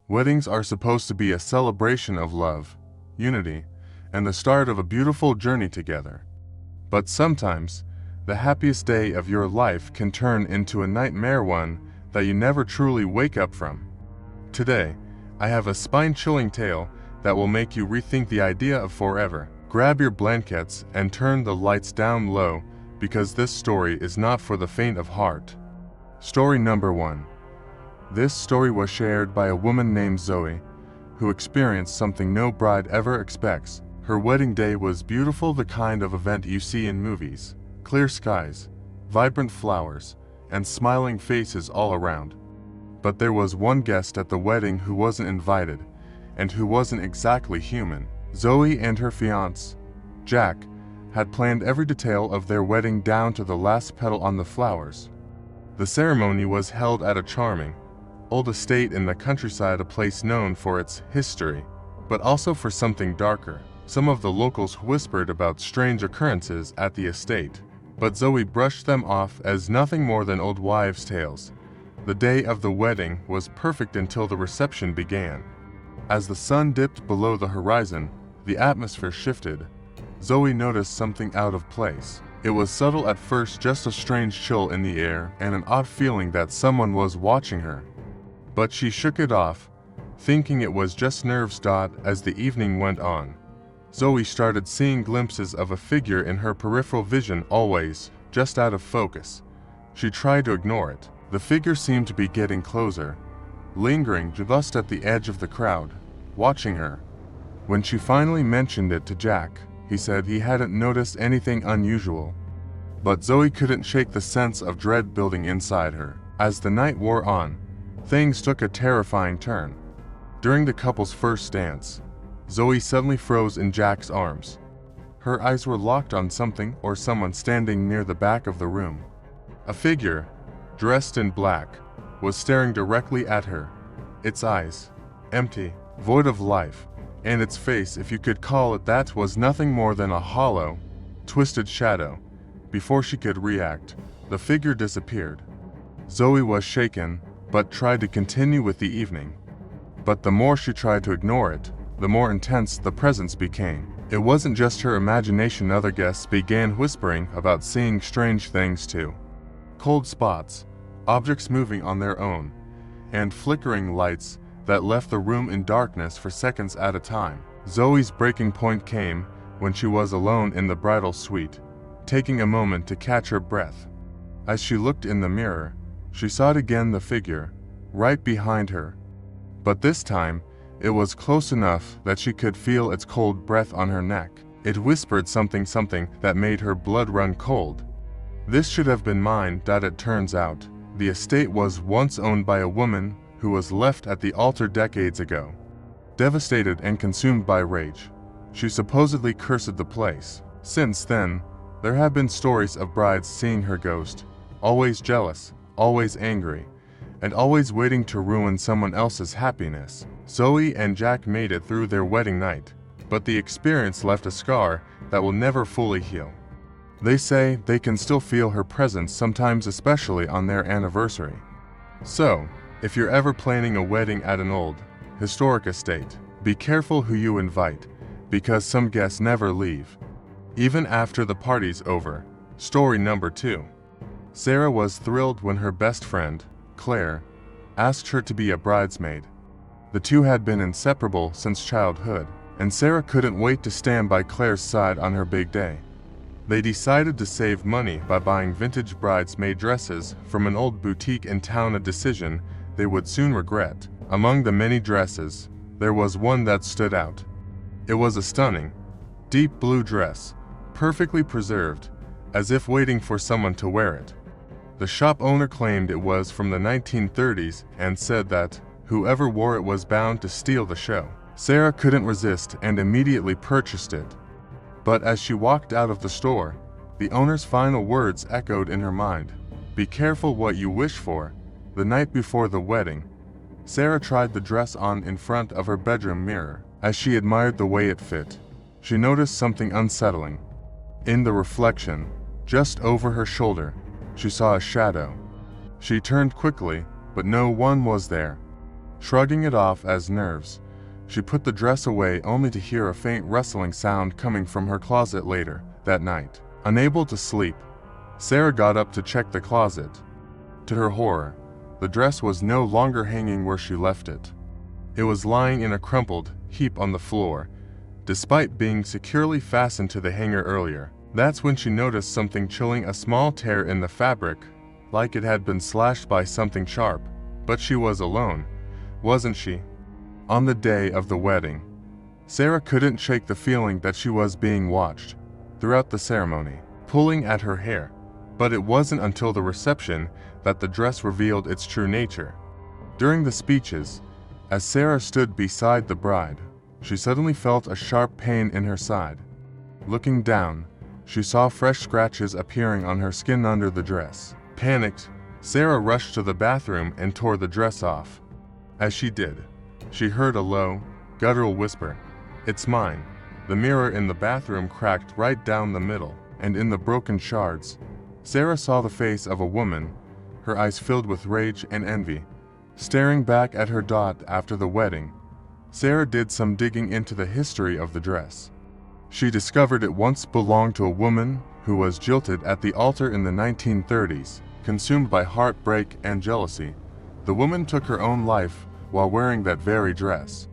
Weddings are supposed to be a celebration of love, unity, and the start of a beautiful journey together. But sometimes, the happiest day of your life can turn into a nightmare, one that you never truly wake up from. Today, I have a spine-chilling tale that will make you rethink the idea of forever. Grab your blankets and turn the lights down low, because this story is not for the faint of heart. Story number 1. This story was shared by a woman named Zoe, who experienced something no bride ever expects. Her wedding day was beautiful, the kind of event you see in movies. Clear skies, vibrant flowers, and smiling faces all around. But there was one guest at the wedding who wasn't invited, and who wasn't exactly human. Zoe and her fiancé, Jack, had planned every detail of their wedding down to the last petal on the flowers. The ceremony was held at a charming, old estate in the countryside, a place known for its history, but also for something darker. Some of the locals whispered about strange occurrences at the estate, but Zoe brushed them off as nothing more than old wives' tales. The day of the wedding was perfect until the reception began. As the sun dipped below the horizon, the atmosphere shifted. Zoe noticed something out of place. It was subtle at first, just a strange chill in the air and an odd feeling that someone was watching her. But she shook it off, thinking it was just nerves. As the evening went on, Zoe started seeing glimpses of a figure in her peripheral vision, always just out of focus. She tried to ignore it. The figure seemed to be getting closer, lingering just at the edge of the crowd, watching her. When she finally mentioned it to Jack, he said he hadn't noticed anything unusual. But Zoe couldn't shake the sense of dread building inside her. As the night wore on, things took a terrifying turn. During the couple's first dance, Zoe suddenly froze in Jack's arms. Her eyes were locked on something or someone standing near the back of the room. A figure, dressed in black, was staring directly at her. Its eyes, empty, void of life, and its face, if you could call it that, was nothing more than a hollow, twisted shadow. Before she could react, the figure disappeared. Zoe was shaken, but tried to continue with the evening. But the more she tried to ignore it, the more intense the presence became. It wasn't just her imagination. Other guests began whispering about seeing strange things too. Cold spots, objects moving on their own, and flickering lights that left the room in darkness for seconds at a time. Zoe's breaking point came when she was alone in the bridal suite, taking a moment to catch her breath. As she looked in the mirror, she saw it again, the figure, right behind her. But this time, it was close enough that she could feel its cold breath on her neck. It whispered something that made her blood run cold. This should have been mine. It turns out, the estate was once owned by a woman who was left at the altar decades ago. Devastated and consumed by rage, she supposedly cursed the place. Since then, there have been stories of brides seeing her ghost, always jealous, always angry, and always waiting to ruin someone else's happiness. Zoe and Jack made it through their wedding night, but the experience left a scar that will never fully heal. They say they can still feel her presence sometimes, especially on their anniversary. So, if you're ever planning a wedding at an old, historic estate, be careful who you invite, because some guests never leave, even after the party's over. Story number 2. Sarah was thrilled when her best friend, Claire, asked her to be a bridesmaid. The two had been inseparable since childhood, and Sarah couldn't wait to stand by Claire's side on her big day. They decided to save money by buying vintage bridesmaid dresses from an old boutique in town, a decision they would soon regret. Among the many dresses, there was one that stood out. It was a stunning, deep blue dress, perfectly preserved, as if waiting for someone to wear it. The shop owner claimed it was from the 1930s and said that whoever wore it was bound to steal the show. Sarah couldn't resist and immediately purchased it. But as she walked out of the store, the owner's final words echoed in her mind. "Be careful what you wish for." The night before the wedding, Sarah tried the dress on in front of her bedroom mirror. As she admired the way it fit, she noticed something unsettling. In the reflection, just over her shoulder, she saw a shadow. She turned quickly, but no one was there. Shrugging it off as nerves, she put the dress away only to hear a faint rustling sound coming from her closet later that night. Unable to sleep, Sarah got up to check the closet. To her horror, the dress was no longer hanging where she left it. It was lying in a crumpled heap on the floor, despite being securely fastened to the hanger earlier. That's when she noticed something chilling, a small tear in the fabric, like it had been slashed by something sharp. But she was alone, wasn't she? On the day of the wedding, Sarah couldn't shake the feeling that she was being watched throughout the ceremony, pulling at her hair. But it wasn't until the reception that the dress revealed its true nature. During the speeches, as Sarah stood beside the bride, she suddenly felt a sharp pain in her side. Looking down, she saw fresh scratches appearing on her skin under the dress. Panicked, Sarah rushed to the bathroom and tore the dress off. As she did, she heard a low, guttural whisper, "It's mine." The mirror in the bathroom cracked right down the middle, and in the broken shards, Sarah saw the face of a woman, her eyes filled with rage and envy, staring back at her dot. After the wedding, Sarah did some digging into the history of the dress. She discovered it once belonged to a woman who was jilted at the altar in the 1930s, consumed by heartbreak and jealousy. The woman took her own life while wearing that very dress.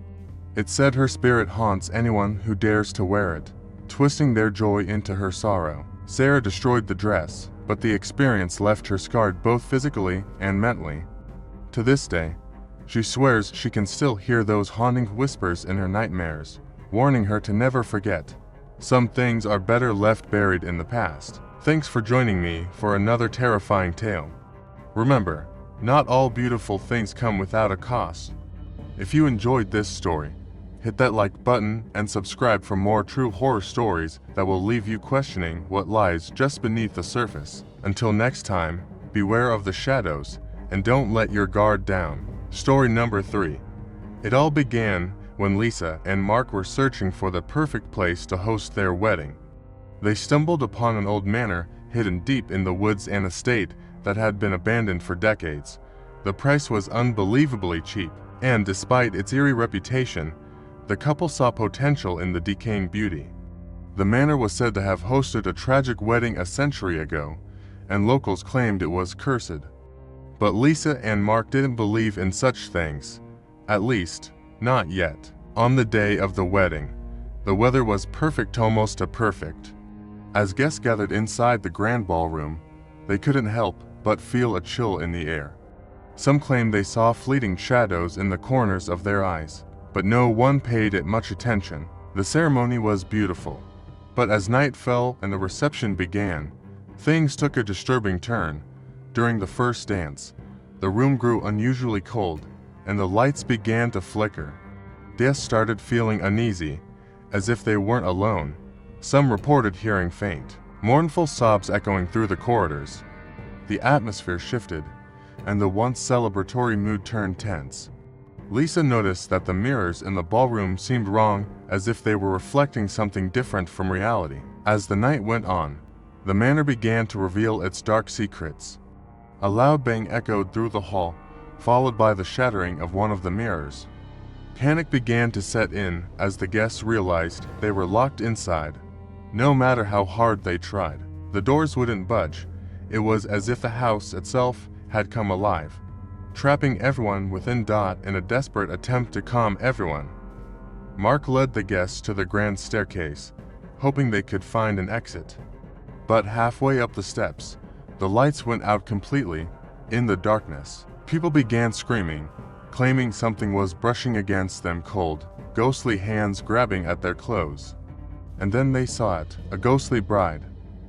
It said her spirit haunts anyone who dares to wear it, twisting their joy into her sorrow. Sarah destroyed the dress, but the experience left her scarred both physically and mentally. To this day, she swears she can still hear those haunting whispers in her nightmares, warning her to never forget. Some things are better left buried in the past. Thanks for joining me for another terrifying tale. Remember, not all beautiful things come without a cost. If you enjoyed this story, hit that like button and subscribe for more true horror stories that will leave you questioning what lies just beneath the surface. Until next time, beware of the shadows and don't let your guard down. Story number 3. It all began when Lisa and Mark were searching for the perfect place to host their wedding. They stumbled upon an old manor hidden deep in the woods, an estate that had been abandoned for decades. The price was unbelievably cheap, and despite its eerie reputation, the couple saw potential in the decaying beauty. The manor was said to have hosted a tragic wedding a century ago, and locals claimed it was cursed. But Lisa and Mark didn't believe in such things, at least, not yet. On the day of the wedding, the weather was perfect, almost a perfect. As guests gathered inside the grand ballroom, they couldn't help but feel a chill in the air. Some claimed they saw fleeting shadows in the corners of their eyes, but no one paid it much attention. The ceremony was beautiful, but as night fell and the reception began, things took a disturbing turn. During the first dance, the room grew unusually cold, and the lights began to flicker. Guests started feeling uneasy, as if they weren't alone. Some reported hearing faint, mournful sobs echoing through the corridors. The atmosphere shifted, and the once celebratory mood turned tense. Lisa noticed that the mirrors in the ballroom seemed wrong, as if they were reflecting something different from reality. As the night went on, the manor began to reveal its dark secrets. A loud bang echoed through the hall, followed by the shattering of one of the mirrors. Panic began to set in as the guests realized they were locked inside. No matter how hard they tried, the doors wouldn't budge. It was as if the house itself had come alive, trapping everyone within. In a desperate attempt to calm everyone, Mark led the guests to the grand staircase, hoping they could find an exit. But halfway up the steps, the lights went out completely. In the darkness, people began screaming, claiming something was brushing against them, cold, ghostly hands grabbing at their clothes. And then they saw it, a ghostly bride,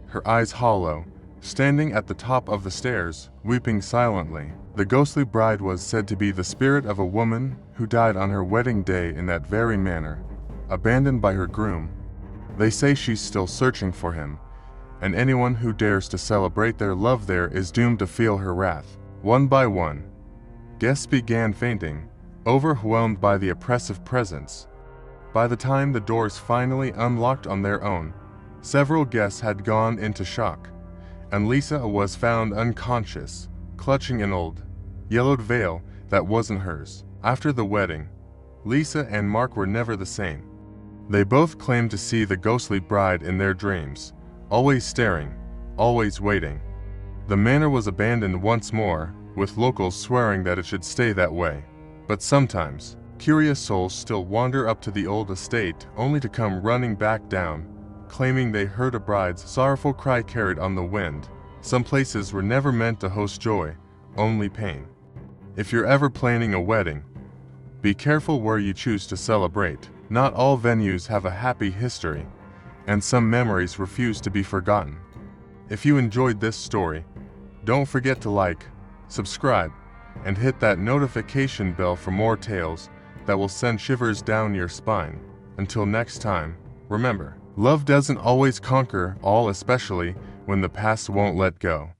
her eyes hollow, standing at the top of the stairs, weeping silently. The ghostly bride was said to be the spirit of a woman who died on her wedding day in that very manor, abandoned by her groom. They say she's still searching for him, and anyone who dares to celebrate their love there is doomed to feel her wrath. One by one, guests began fainting, overwhelmed by the oppressive presence. By the time the doors finally unlocked on their own, several guests had gone into shock, and Lisa was found unconscious, clutching an old, yellowed veil that wasn't hers. After the wedding, Lisa and Mark were never the same. They both claimed to see the ghostly bride in their dreams, always staring, always waiting. The manor was abandoned once more, with locals swearing that it should stay that way. But sometimes, curious souls still wander up to the old estate only to come running back down, claiming they heard a bride's sorrowful cry carried on the wind. Some places were never meant to host joy, only pain. If you're ever planning a wedding, be careful where you choose to celebrate. Not all venues have a happy history, and some memories refuse to be forgotten. If you enjoyed this story, don't forget to like, subscribe, and hit that notification bell for more tales that will send shivers down your spine. Until next time, remember, love doesn't always conquer all, especially when the past won't let go.